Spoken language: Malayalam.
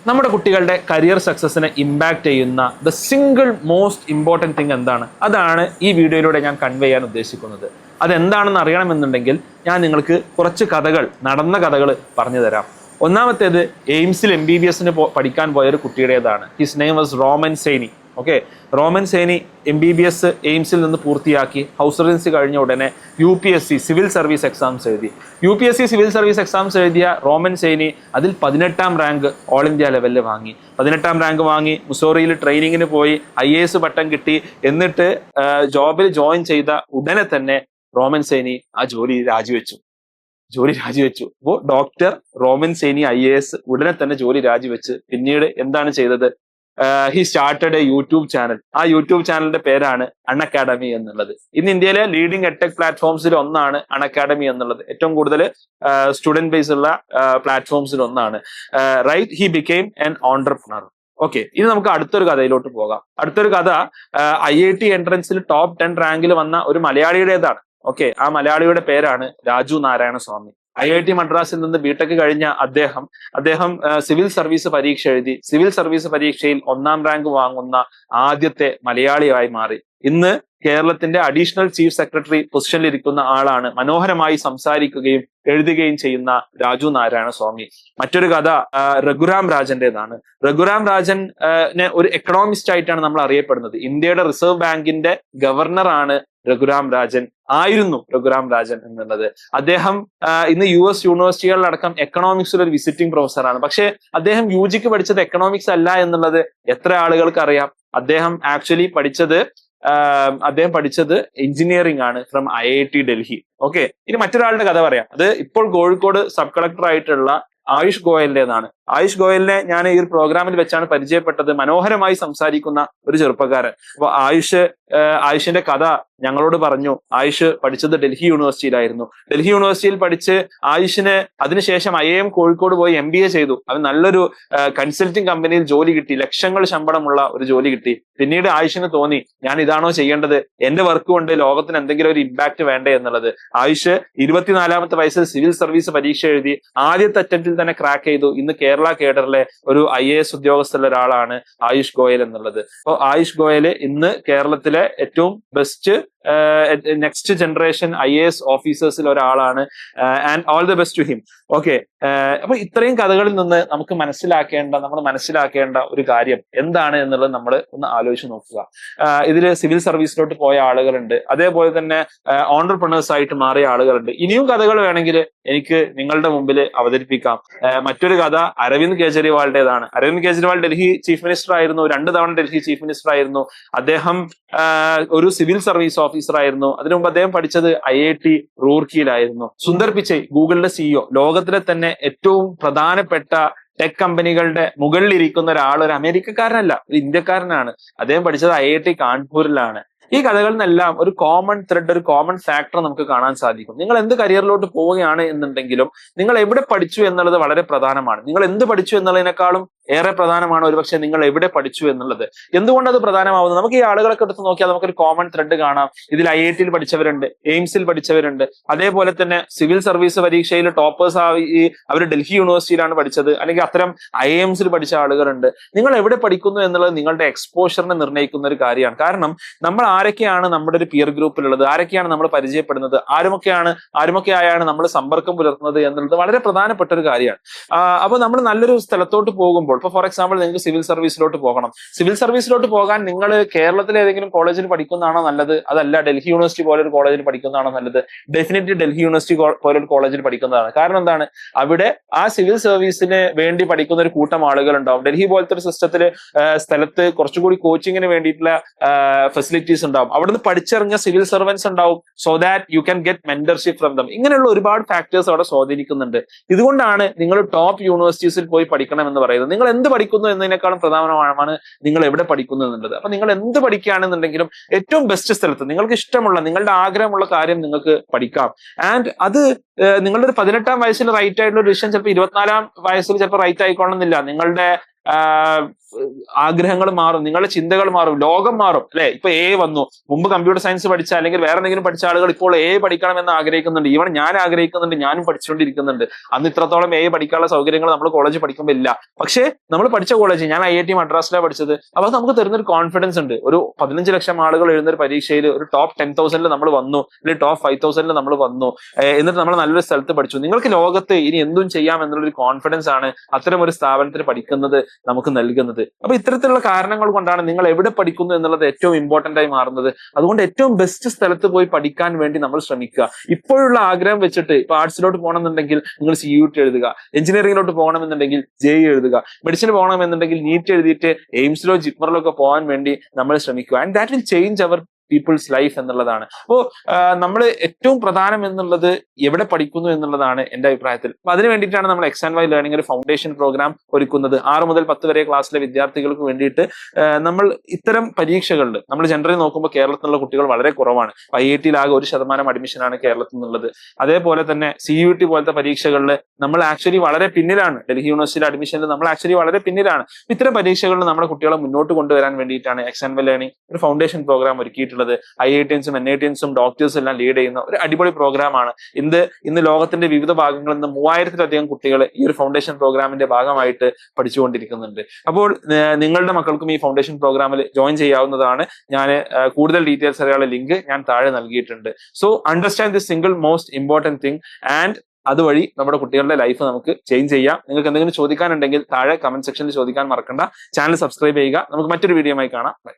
നമ്മുടെ കുട്ടികളുടെ കരിയർ സക്സസിനെ ഇമ്പാക്ട് ചെയ്യുന്ന the single most important thing എന്താണ്? അതാണ് ഈ വീഡിയോയിലൂടെ ഞാൻ കൺവേ ചെയ്യാൻ ഉദ്ദേശിക്കുന്നത്. അതെന്താണെന്ന് അറിയണമെന്നുണ്ടെങ്കിൽ ഞാൻ നിങ്ങൾക്ക് കുറച്ച് നടന്ന കഥകൾ പറഞ്ഞു തരാം. ഒന്നാമത്തേത് എയിംസിൽ MBBS പഠിക്കാൻ പോയൊരു കുട്ടിയുടേതാണ്. His name was Roman Saini. Okay, Roman Saini MBBS എയിംസിൽ നിന്ന് പൂർത്തിയാക്കി ഹൗസ് സർജൻസി കഴിഞ്ഞ ഉടനെ UPSC സിവിൽ സർവീസ് എക്സാംസ് എഴുതി. UPSC സിവിൽ സർവീസ് എക്സാംസ് എഴുതിയ റോമൻ സേനി അതിൽ 18ാം റാങ്ക് ഓൾ ഇന്ത്യ ലെവലിൽ വാങ്ങി. 18ാം റാങ്ക് വാങ്ങി മുസോറിയിൽ ട്രെയിനിങ്ങിന് പോയി IAS പട്ടം കിട്ടി. എന്നിട്ട് ജോബിൽ ജോയിൻ ചെയ്ത ഉടനെ തന്നെ റോമൻ സേനി ആ ജോലി രാജിവെച്ചു. അപ്പോൾ ഡോക്ടർ റോമൻ സേനി IAS ഉടനെ തന്നെ ജോലി രാജിവെച്ച് പിന്നീട് എന്താണ് ചെയ്തത്? He started A YouTube channel. ആ യൂട്യൂബ് ചാനലിന്റെ പേരാണ് അൺഅക്കാഡമി എന്നുള്ളത്. ഇന്ന് ഇന്ത്യയിലെ ലീഡിംഗ് എഡ്ടെക് പ്ലാറ്റ്ഫോംസിൽ ഒന്നാണ് അൺഅക്കാഡമി എന്നുള്ളത്. ഏറ്റവും കൂടുതൽ സ്റ്റുഡന്റ് ബേസ് ഉള്ള പ്ലാറ്റ്ഫോംസിൽ ഒന്നാണ്. Right, he became an entrepreneur. Okay, ഇനി നമുക്ക് അടുത്തൊരു കഥയിലോട്ട് പോകാം. അടുത്തൊരു കഥ IIT എൻട്രൻസിൽ ടോപ്പ് 10 റാങ്കിൽ വന്ന ഒരു മലയാളിയുടേതാണ്. ഓക്കെ, ആ മലയാളിയുടെ പേരാണ് രാജു നാരായണ സ്വാമി. IIT മദ്രാസിൽ നിന്ന് BTech കഴിഞ്ഞ അദ്ദേഹം സിവിൽ സർവീസ് പരീക്ഷ എഴുതി. സിവിൽ സർവീസ് പരീക്ഷയിൽ 1ാം റാങ്ക് വാങ്ങുന്ന ആദ്യത്തെ മലയാളിയായി മാറി. ഇന്ന് കേരളത്തിന്റെ അഡീഷണൽ ചീഫ് സെക്രട്ടറി പൊസിഷനിൽ ഇരിക്കുന്ന ആളാണ്. മനോഹരമായി സംസാരിക്കുകയും എഴുതുകയും ചെയ്യുന്ന രാജു നാരായണ സ്വാമി. മറ്റൊരു കഥ രഘുറാം രാജന്റേതാണ്. രഘുറാം രാജനെ ഒരു എക്കണോമിസ്റ്റ് ആയിട്ടാണ് നമ്മൾ അറിയപ്പെടുന്നത്. ഇന്ത്യയുടെ റിസർവ് ബാങ്കിന്റെ ഗവർണറാണ് ആയിരുന്നു രഘുറാം രാജൻ എന്നുള്ളത്. അദ്ദേഹം ഇന്ന് US യൂണിവേഴ്സിറ്റികളിലടക്കം എക്കണോമിക്സിൽ ഒരു വിസിറ്റിംഗ് പ്രൊഫസറാണ്. പക്ഷെ അദ്ദേഹം UGക്ക് പഠിച്ചത് എക്കണോമിക്സ് അല്ല എന്നുള്ളത് എത്ര ആളുകൾക്ക് അറിയാം? അദ്ദേഹം ആക്ച്വലി പഠിച്ചത് എഞ്ചിനീയറിംഗ് ആണ് ഫ്രം IIT ഡൽഹി. ഓക്കെ, ഇനി മറ്റൊരാളുടെ കഥ പറയാം. അത് ഇപ്പോൾ കോഴിക്കോട് സബ് കളക്ടർ ആയിട്ടുള്ള ആയുഷ് ഗോയലിന്റേതാണ്. ആയുഷ് ഗോയലിനെ ഞാൻ ഈ ഒരു പ്രോഗ്രാമിൽ വെച്ചാണ് പരിചയപ്പെട്ടത്. മനോഹരമായി സംസാരിക്കുന്ന ഒരു ചെറുപ്പക്കാരൻ. അപ്പൊ ആയുഷിന്റെ കഥ ഞങ്ങളോട് പറഞ്ഞു. ആയുഷ് പഠിച്ചത് ഡൽഹി യൂണിവേഴ്സിറ്റിയിലായിരുന്നു. ഡൽഹി യൂണിവേഴ്സിറ്റിയിൽ പഠിച്ച് ആയുഷിന് അതിനുശേഷം IIM കോഴിക്കോട് പോയി MBA ചെയ്തു. അവൻ നല്ലൊരു കൺസൾട്ടിങ് കമ്പനിയിൽ ജോലി കിട്ടി. ലക്ഷങ്ങൾ ശമ്പളമുള്ള ഒരു ജോലി കിട്ടി. പിന്നീട് ആയുഷിന് തോന്നി, ഞാൻ ഇതാണോ ചെയ്യേണ്ടത്? എന്റെ വർക്ക് കൊണ്ട് ലോകത്തിന് എന്തെങ്കിലും ഒരു ഇമ്പാക്ട് വേണ്ടേ എന്നുള്ളത്. ആയുഷ് 24ാമത്തെ വയസ്സിൽ സിവിൽ സർവീസ് പരീക്ഷ എഴുതി. ആദ്യത്തെ അറ്റംപ്റ്റിൽ തന്നെ ക്രാക്ക് ചെയ്തു. ഇന്ന് കേരള കേഡറിലെ ഒരു IAS ഉദ്യോഗസ്ഥരുടെ ഒരാളാണ് ആയുഷ് ഗോയൽ എന്നുള്ളത്. അപ്പോൾ ആയുഷ് ഗോയൽ ഇന്ന് കേരളത്തിലെ ഏറ്റവും ബെസ്റ്റ് നെക്സ്റ്റ് ജനറേഷൻ IAS ഓഫീസേഴ്സിൽ ഒരാളാണ്. And all the best to him. Okay, അപ്പൊ ഇത്രയും കഥകളിൽ നിന്ന് നമ്മൾ മനസ്സിലാക്കേണ്ട ഒരു കാര്യം എന്താണ് എന്നുള്ളത് നമ്മൾ ഒന്ന് ആലോചിച്ച് നോക്കുക. ഇതിൽ സിവിൽ സർവീസിലോട്ട് പോയ ആളുകളുണ്ട്, അതേപോലെ തന്നെ ഓൺട്രപ്രണേഴ്സ് ആയിട്ട് മാറിയ ആളുകളുണ്ട്. ഇനിയും കഥകൾ വേണമെങ്കിൽ എനിക്ക് നിങ്ങളുടെ മുമ്പിൽ അവതരിപ്പിക്കാം. മറ്റൊരു കഥ അരവിന്ദ് കെജ്രിവാളിന്റേതാണ്. അരവിന്ദ് കെജ്രിവാൾ ഡൽഹി ചീഫ് മിനിസ്റ്റർ ആയിരുന്നു. 2 തവണ ഡൽഹി ചീഫ് മിനിസ്റ്റർ ആയിരുന്നു. അദ്ദേഹം ഒരു സിവിൽ സർവീസ് ഓഫീസർ ആയിരുന്നു. അതിനു മുമ്പ് അദ്ദേഹം പഠിച്ചത് IIT റൂർക്കിയിലായിരുന്നു. സുന്ദർ പിച്ചൈ, ഗൂഗിളിന്റെ CEO, ലോകത്തിലെ തന്നെ ഏറ്റവും പ്രധാനപ്പെട്ട ടെക് കമ്പനികളുടെ മുകളിലിരിക്കുന്ന ഒരു അമേരിക്കക്കാരനല്ല, ഒരു ഇന്ത്യക്കാരനാണ്. അദ്ദേഹം പഠിച്ചത് IIT കാൺപൂരിലാണ്. ഈ കഥകളിൽ നിന്നെല്ലാം ഒരു കോമൺ ത്രെഡ്, ഒരു കോമൺ ഫാക്ടർ നമുക്ക് കാണാൻ സാധിക്കും. നിങ്ങൾ എന്ത് കരിയറിലോട്ട് പോവുകയാണ് എന്നുണ്ടെങ്കിലും നിങ്ങൾ എവിടെ പഠിച്ചു എന്നുള്ളത് വളരെ പ്രധാനമാണ്. നിങ്ങൾ എന്ത് പഠിച്ചു എന്നുള്ളതിനേക്കാളും ഏറെ പ്രധാനമാണ് ഒരുപക്ഷെ നിങ്ങൾ എവിടെ പഠിച്ചു എന്നുള്ളത്. എന്തുകൊണ്ട് അത് പ്രധാനമാവുന്നത്? നമുക്ക് ഈ ആളുകളൊക്കെ എടുത്ത് നോക്കിയാൽ നമുക്കൊരു കോമൺ ത്രെഡ് കാണാം. ഇതിൽ IITയിൽ പഠിച്ചവരുണ്ട്, എയിംസിൽ പഠിച്ചവരുണ്ട്, അതേപോലെ തന്നെ സിവിൽ സർവീസ് പരീക്ഷയിൽ ടോപ്പേഴ്സ് അവർ ഡൽഹി യൂണിവേഴ്സിറ്റിയിലാണ് പഠിച്ചത്, അല്ലെങ്കിൽ അത്തരം IIMസിൽ പഠിച്ച ആളുകളുണ്ട്. നിങ്ങൾ എവിടെ പഠിക്കുന്നു എന്നുള്ളത് നിങ്ങളുടെ എക്സ്പോഷറിനെ നിർണ്ണയിക്കുന്ന ഒരു കാര്യമാണ്. കാരണം നമ്മൾ ആരൊക്കെയാണ് നമ്മുടെ ഒരു പിയർ ഗ്രൂപ്പിലുള്ളത്, ആരൊക്കെയാണ് നമ്മൾ പരിചയപ്പെടുന്നത്, ആരുമൊക്കെയായാണ് നമ്മൾ സമ്പർക്കം പുലർത്തുന്നത് എന്നുള്ളത് വളരെ പ്രധാനപ്പെട്ട ഒരു കാര്യമാണ്. അപ്പൊ നമ്മൾ നല്ലൊരു സ്ഥലത്തോട്ട് പോകുമ്പോൾ, ഇപ്പൊ ഫോർ എക്സാമ്പിൾ നിങ്ങൾക്ക് സിവിൽ സർവീസിലോട്ട് പോകണം. സിവിൽ സർവീസിലോട്ട് പോകാൻ നിങ്ങൾ കേരളത്തിലെ ഏതെങ്കിലും കോളേജിൽ പഠിക്കുന്നതാണോ നല്ലത്? അതല്ല ഡൽഹി യൂണിവേഴ്സിറ്റി പോലൊരു കോളേജിൽ പഠിക്കുന്നതാണോ നല്ലത്? ഡെഫിനറ്റ്ലി ഡൽഹി യൂണിവേഴ്സിറ്റി പോലൊരു കോളേജിൽ പഠിക്കുന്നതാണ്. കാരണം എന്താണ്? അവിടെ ആ സിവിൽ സർവീസിന് വേണ്ടി പഠിക്കുന്ന ഒരു കൂട്ടം ആളുകൾ ഉണ്ടാവും. ഡൽഹി പോലത്തെ ഒരു സ്ഥലത്ത് കുറച്ചുകൂടി കോച്ചിങ്ങിന് വേണ്ടിയിട്ടുള്ള ഫെസിലിറ്റീസ് ഉണ്ടാവും. അവിടുന്ന് പഠിച്ചിറങ്ങിയ സിവിൽ സർവൻസ് ഉണ്ടാവും. So that you can get mentorship from them. ഇങ്ങനെയുള്ള ഒരുപാട് ഫാക്ടേഴ്സ് അവിടെ സ്വാധീനിക്കുന്നുണ്ട്. ഇതുകൊണ്ടാണ് നിങ്ങൾ ടോപ്പ് യൂണിവേഴ്സിറ്റീസിൽ പോയി പഠിക്കണം എന്ന് പറയുന്നത്. നിങ്ങൾ എന്ത് പഠിക്കുന്നു എന്നതിനേക്കാളും പ്രധാനമാണ് നിങ്ങൾ എവിടെ പഠിക്കുന്നു എന്നുള്ളത്. അപ്പൊ നിങ്ങൾ എന്ത് പഠിക്കുകയാണെന്നുണ്ടെങ്കിലും ഏറ്റവും ബെസ്റ്റ് സ്ഥലത്ത് നിങ്ങൾക്ക് ഇഷ്ടമുള്ള, നിങ്ങളുടെ ആഗ്രഹമുള്ള കാര്യം നിങ്ങൾക്ക് പഠിക്കാം. ആൻഡ് അത് നിങ്ങളുടെ ഒരു 18ാം വയസ്സിൽ റൈറ്റ് ആയിട്ടുള്ള ഒരു ഡിസിഷൻ ചിലപ്പോൾ 24ാം വയസ്സിൽ ചിലപ്പോൾ റൈറ്റ് ആയിക്കൊള്ളുന്നില്ല. നിങ്ങളുടെ ആഗ്രഹങ്ങൾ മാറും, നിങ്ങളുടെ ചിന്തകൾ മാറും, ലോകം മാറും അല്ലെ. ഇപ്പൊ വന്നു. മുമ്പ് കമ്പ്യൂട്ടർ സയൻസ് പഠിച്ച അല്ലെങ്കിൽ വേറെ എന്തെങ്കിലും പഠിച്ച ആളുകൾ ഇപ്പോൾ പഠിക്കണമെന്ന് ആഗ്രഹിക്കുന്നുണ്ട്. ഈവൻ ഞാൻ ആഗ്രഹിക്കുന്നുണ്ട്, ഞാനും പഠിച്ചുകൊണ്ടിരിക്കുന്നുണ്ട്. അന്ന് ഇത്രത്തോളം പഠിക്കാനുള്ള സൗകര്യങ്ങൾ നമ്മൾ കോളേജ് പഠിക്കുമ്പോൾ ഇല്ല. പക്ഷേ നമ്മൾ പഠിച്ച കോളേജ്, ഞാൻ IIT മദ്രാസിലാണ് പഠിച്ചത്. അപ്പൊ നമുക്ക് തരുന്നൊരു കോൺഫിഡൻസ് ഉണ്ട്. ഒരു 15 ലക്ഷം ആളുകൾ എഴുതുന്ന ഒരു പരീക്ഷയിൽ ഒരു ടോപ്പ് 10,000 നമ്മൾ വന്നു, അല്ലെങ്കിൽ ടോപ്പ് 5,000 നമ്മൾ വന്നു, എന്നിട്ട് നമ്മൾ നല്ലൊരു സ്ഥലത്ത് പഠിച്ചു. നിങ്ങൾക്ക് ലോകത്ത് ഇനി എന്തും ചെയ്യാം എന്നുള്ളൊരു കോൺഫിഡൻസ് ആണ് അത്തരം ഒരു സ്ഥാപനത്തിൽ പഠിക്കുന്നത് നമുക്ക് നൽകുന്നത്. അപ്പൊ ഇത്തരത്തിലുള്ള കാരണങ്ങൾ കൊണ്ടാണ് നിങ്ങൾ എവിടെ പഠിക്കുന്നു എന്നുള്ളത് ഏറ്റവും ഇമ്പോർട്ടന്റ് ആയി മാറുന്നത്. അതുകൊണ്ട് ഏറ്റവും ബെസ്റ്റ് സ്ഥലത്ത് പോയി പഠിക്കാൻ വേണ്ടി നമ്മൾ ശ്രമിക്കുക. ഇപ്പോഴുള്ള ആഗ്രഹം വെച്ചിട്ട് ഇപ്പൊ ആർട്സിലോട്ട് പോകണമെന്നുണ്ടെങ്കിൽ നിങ്ങൾ CUT എഴുതുക, എഞ്ചിനീയറിംഗിലോട്ട് പോകണമെന്നുണ്ടെങ്കിൽ JEE എഴുതുക, മെഡിസിന് പോകണമെന്നുണ്ടെങ്കിൽ നീറ്റ് എഴുതിയിട്ട് എയിംസിലോ ജിപ്മറിലോ ഒക്കെ പോകാൻ വേണ്ടി നമ്മൾ ശ്രമിക്കുക. And that will change our people's life എന്നുള്ളതാണ്. അപ്പോ നമ്മൾ ഏറ്റവും പ്രധാനം എന്നുള്ളത് എവിടെ പഠിക്കുന്നു എന്നുള്ളതാണ് എന്റെ അഭിപ്രായത്തിൽ. അപ്പൊ അതിന് വേണ്ടിയിട്ടാണ് നമ്മൾ X&Y ലേണിംഗ് ഒരു ഫൗണ്ടേഷൻ പ്രോഗ്രാം ഒരുക്കുന്നത്. 6 മുതൽ 10 വരെ ക്ലാസ്സിലെ വിദ്യാർത്ഥികൾക്ക് വേണ്ടിയിട്ട് നമ്മൾ ഇത്തരം പരീക്ഷകളിൽ നമ്മൾ ജനറലി നോക്കുമ്പോൾ കേരളത്തിലുള്ള കുട്ടികൾ വളരെ കുറവാണ്. IIT-ൽ ആകെ 1% അഡ്മിഷനാണ് കേരളത്തിൽ നിന്നുള്ളത്. അതേപോലെ തന്നെ CUT പോലത്തെ പരീക്ഷകളിൽ നമ്മൾ ആക്ച്വലി വളരെ പിന്നിലാണ്. ഡൽഹി യൂണിവേഴ്സിറ്റിയിലെ അഡ്മിഷനിൽ നമ്മൾ ആക്ച്വലി വളരെ പിന്നിലാണ്. ഇത്തരം പരീക്ഷകളിൽ നമ്മുടെ കുട്ടികളെ മുന്നോട്ട് കൊണ്ടുവരാൻ വേണ്ടിയിട്ടാണ് X&Y ലേണിംഗ് ഒരു ഫൗണ്ടേഷൻ പ്രോഗ്രാം ഒരുക്കിയിട്ടുള്ളത്. IITs-ഉം NITs-ഉം ഡോക്ടേഴ്സും എല്ലാം ലീഡ് ചെയ്യുന്ന ഒരു അടിപൊളി പ്രോഗ്രാമാണ്. ഇന്ന് ലോകത്തിന്റെ വിവിധ ഭാഗങ്ങളിൽ നിന്ന് 3000-ലധികം കുട്ടികൾ ഈ ഒരു ഫൗണ്ടേഷൻ പ്രോഗ്രാമിന്റെ ഭാഗമായിട്ട് പഠിച്ചുകൊണ്ടിരിക്കുന്നുണ്ട്. അപ്പോൾ നിങ്ങളുടെ മക്കൾക്കും ഈ ഫൗണ്ടേഷൻ പ്രോഗ്രാമിൽ ജോയിൻ ചെയ്യാവുന്നതാണ്. ഞാൻ കൂടുതൽ ഡീറ്റെയിൽസ് അറിയാനുള്ള ലിങ്ക് ഞാൻ താഴെ നൽകിയിട്ടുണ്ട്. So understand this single most important thing and അതുവഴി നമ്മുടെ കുട്ടികളുടെ ലൈഫ് നമുക്ക് ചേഞ്ച് ചെയ്യാം. നിങ്ങൾക്ക് എന്തെങ്കിലും ചോദിക്കാനുണ്ടെങ്കിൽ താഴെ കമന്റ് സെക്ഷനിൽ ചോദിക്കാൻ മറക്കണ്ട. ചാനൽ സബ്സ്ക്രൈബ് ചെയ്യുക. നമുക്ക് മറ്റൊരു വീഡിയോയുമായി കാണാം. ബൈ.